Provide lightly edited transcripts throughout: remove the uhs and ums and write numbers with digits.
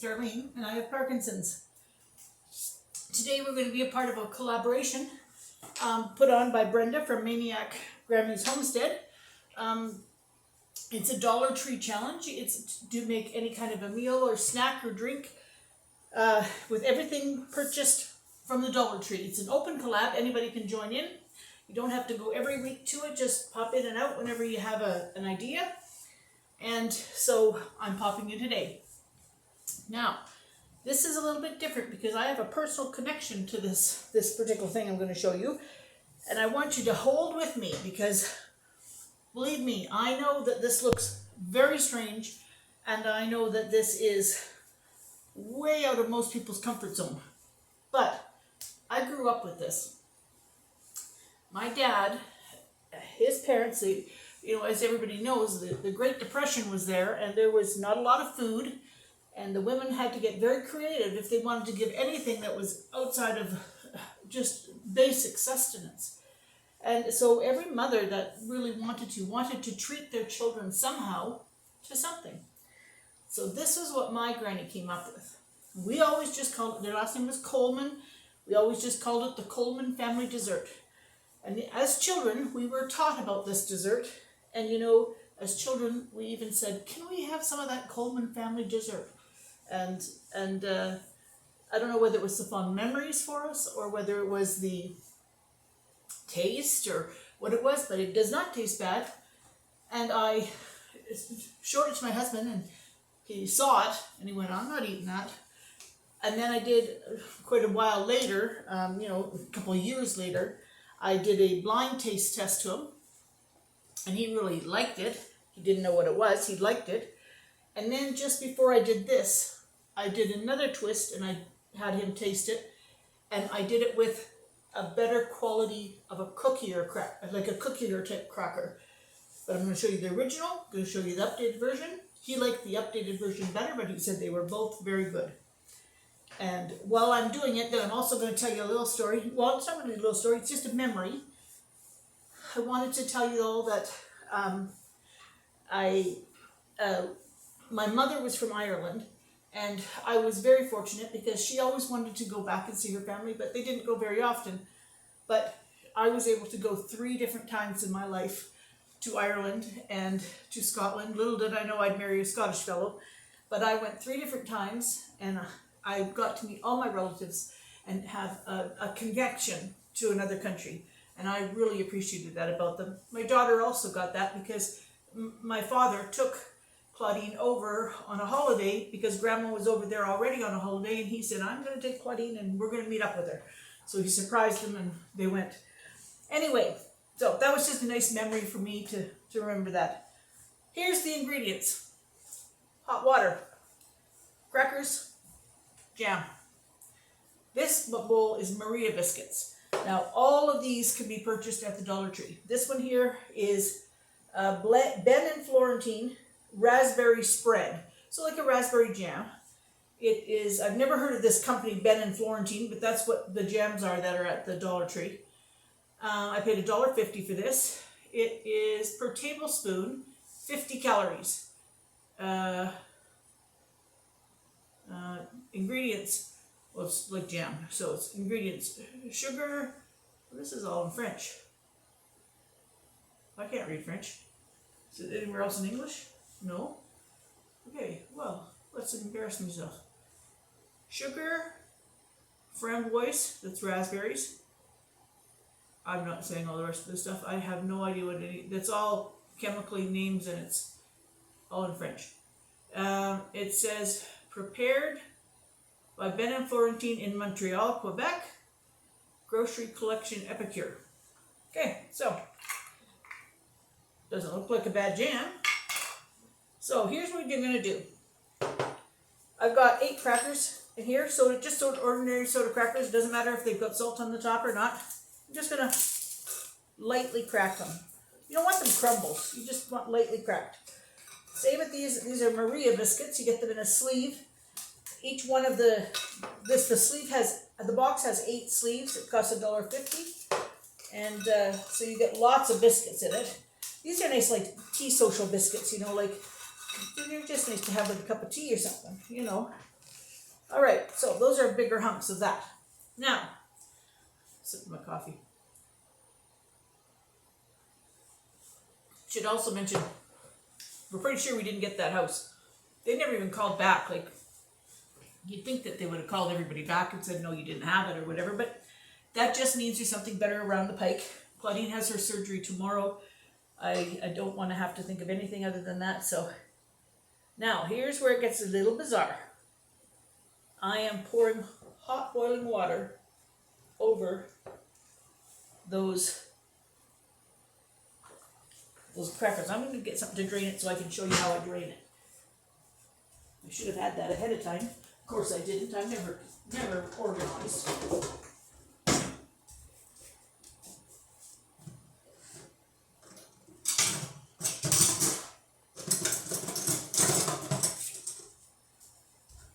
Darlene, and I have Parkinson's. Today we're going to be a part of a collaboration put on by Brenda from Maniac Grammy's Homestead. It's a Dollar Tree challenge. It's to make any kind of a meal or snack or drink with everything purchased from the Dollar Tree. It's an open collab. Anybody can join in. You don't have to go every week to it. Just pop in and out whenever you have an idea. And so I'm popping in today. Now, this is a little bit different because I have a personal connection to this particular thing I'm going to show you. And I want you to hold with me because, believe me, I know that this looks very strange, and I know that this is way out of most people's comfort zone. But I grew up with this. My dad, his parents, as everybody knows, the Great Depression was there, and there was not a lot of food, and the women had to get very creative if they wanted to give anything that was outside of just basic sustenance. And so every mother that really wanted to treat their children somehow to something. So this is what my granny came up with. We always just called it, their last name was Coleman, we always just called it the Coleman family dessert. And as children, we were taught about this dessert. And as children, we even said, can we have some of that Coleman family dessert? And I don't know whether it was the fond memories for us or whether it was the taste or what it was, but it does not taste bad. And I showed it to my husband, and he saw it, and he went, I'm not eating that. And then I did, quite a while later, a couple of years later, I did a blind taste test to him, and he really liked it. He didn't know what it was, he liked it. And then just before I did this, I did another twist, and I had him taste it, and I did it with a better quality of a cookie or like a cookie or type cracker. But I'm going to show you the original, I'm going to show you the updated version. He liked the updated version better, but he said they were both very good. And while I'm doing it, then I'm also going to tell you a little story. Well, it's not really a little story, it's just a memory. I wanted to tell you all that my mother was from Ireland, and I was very fortunate because she always wanted to go back and see her family, but they didn't go very often. But I was able to go 3 different times in my life to Ireland and to Scotland. Little did I know I'd marry a Scottish fellow, but I went 3 different times, and I got to meet all my relatives and have a connection to another country. And I really appreciated that about them. My daughter also got that because my father took Claudine over on a holiday because Grandma was over there already on a holiday, and he said, I'm going to take Claudine and we're going to meet up with her. So he surprised them and they went. Anyway, so that was just a nice memory for me to remember that. Here's the ingredients. Hot water, crackers, jam. This bowl is Maria biscuits. Now all of these can be purchased at the Dollar Tree. This one here is Ben and Florentine raspberry spread. So like a raspberry jam. It is, I've never heard of this company, Ben and Florentine, but that's what the jams are that are at the Dollar Tree. I paid $1.50 for this. It is per tablespoon, 50 calories. Ingredients, well, it's like jam, so it's ingredients, sugar, this is all in French. I can't read French. Is it anywhere else in English? No? Okay, well, let's embarrass myself. Sugar, framboise, that's raspberries. I'm not saying all the rest of this stuff. I have no idea what that's all chemically names, and it's all in French. It says prepared by Ben and Florentine in Montreal, Quebec. Grocery Collection Epicure. Okay, so doesn't look like a bad jam. So here's what you're going to do. I've got 8 crackers in here, so just ordinary soda crackers. It doesn't matter if they've got salt on the top or not. I'm just going to lightly crack them. You don't want them crumbles. You just want lightly cracked. Same with these. These are Maria biscuits. You get them in a sleeve. Each one of the sleeve has, the box has 8 sleeves. It costs $1.50. And so you get lots of biscuits in it. These are nice, like tea social biscuits, like they're just nice to have with a cup of tea or something, All right, so those are bigger hunks of that. Now, sip my coffee. Should also mention, we're pretty sure we didn't get that house. They never even called back. Like, you'd think that they would have called everybody back and said, no, you didn't have it or whatever, but that just means there's something better around the pike. Claudine has her surgery tomorrow. I don't want to have to think of anything other than that. So now here's where it gets a little bizarre. I am pouring hot boiling water over those crackers. I'm going to get something to drain it so I can show you how I drain it. I should have had that ahead of time. Of course I didn't. I'm never organized.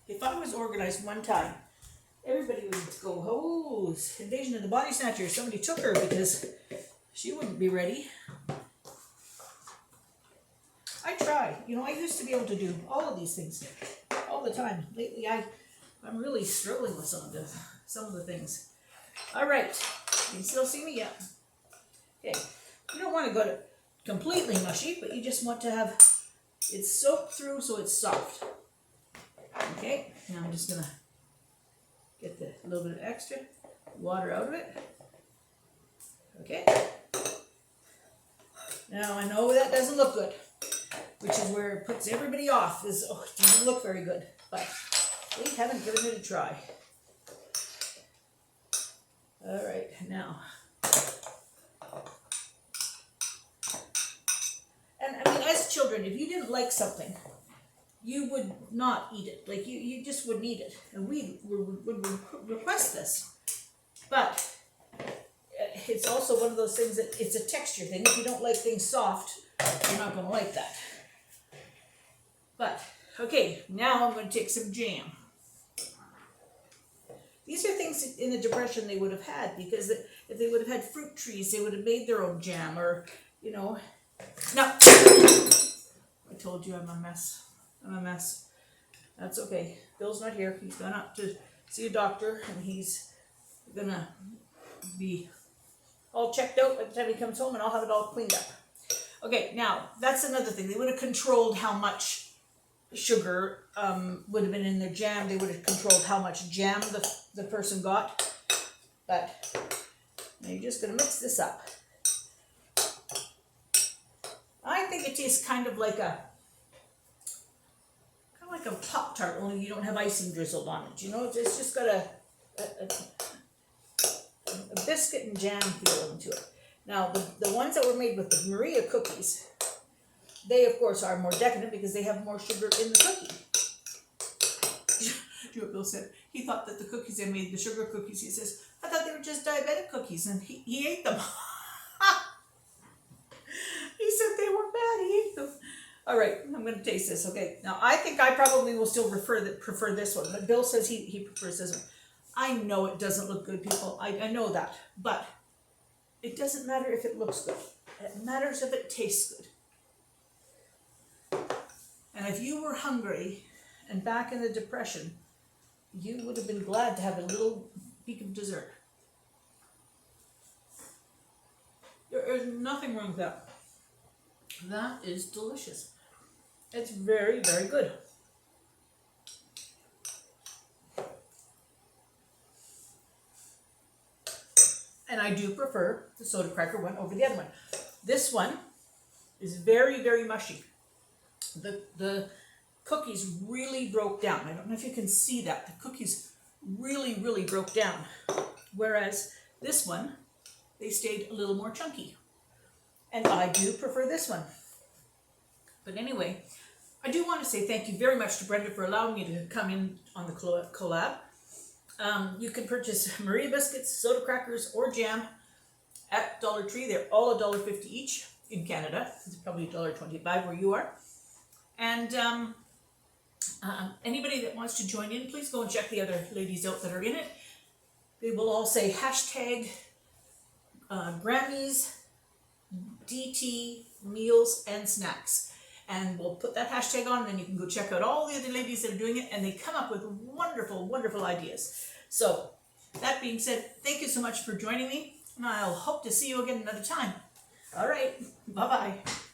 If I was organized one time, everybody would go, oh, invasion of the body snatchers. Somebody took her because she wouldn't be ready. I try. You know, I used to be able to do all of these things all the time. Lately, I'm really struggling with some of the things. All right. You can still see me? Yeah. Okay. You don't want to go to completely mushy, but you just want to have it soaked through so it's soft. Okay. Now I'm just going to get a little bit of extra water out of it. Okay. Now I know that doesn't look good, which is where it puts everybody off. It doesn't look very good, but we haven't given it a try. All right, now. And I mean, as children, if you didn't like something, you would not eat it. Like, you just wouldn't eat it. And we would request this. But it's also one of those things that it's a texture thing. If you don't like things soft, you're not going to like that. But, okay, now I'm going to take some jam. These are things in the Depression they would have had, because if they would have had fruit trees, they would have made their own jam, or, you know. No! I told you I'm a mess. I'm a mess. That's okay. Bill's not here. He's gone up to see a doctor, and he's going to be all checked out by the time he comes home, and I'll have it all cleaned up. Okay, now, that's another thing. They would have controlled how much sugar would have been in their jam. They would have controlled how much jam the person got. But now you're just going to mix this up. I think it tastes kind of like a Pop-Tart, only you don't have icing drizzled on it. You know, it's just got a biscuit and jam feel into it. Now, the ones that were made with the Maria cookies, they, of course, are more decadent because they have more sugar in the cookie. Do you know what Bill said? He thought that the cookies they made, the sugar cookies, he says, I thought they were just diabetic cookies, and he ate them. He said they were bad, he ate them. All right, I'm going to taste this. Okay, now I think I probably will still prefer this one, but Bill says he prefers this one. I know it doesn't look good, people. I know that, but it doesn't matter if it looks good. It matters if it tastes good. And if you were hungry and back in the Depression, you would have been glad to have a little peek of dessert. There is nothing wrong with that. That is delicious. It's very, very good. And I do prefer the soda cracker one over the other one. This one is very, very mushy. The cookies really broke down. I don't know if you can see that. The cookies really, really broke down. Whereas this one, they stayed a little more chunky. And I do prefer this one. But anyway, I do want to say thank you very much to Brenda for allowing me to come in on the collab. You can purchase Maria biscuits, soda crackers, or jam at Dollar Tree. They're all $1.50 each in Canada. It's probably $1.25 where you are. And anybody that wants to join in, please go and check the other ladies out that are in it. They will all say hashtag Grammys, DT, meals, and snacks. and we'll put that hashtag on, and then you can go check out all the other ladies that are doing it, and they come up with wonderful, wonderful ideas. So that being said, thank you so much for joining me, and I'll hope to see you again another time. All right, bye-bye.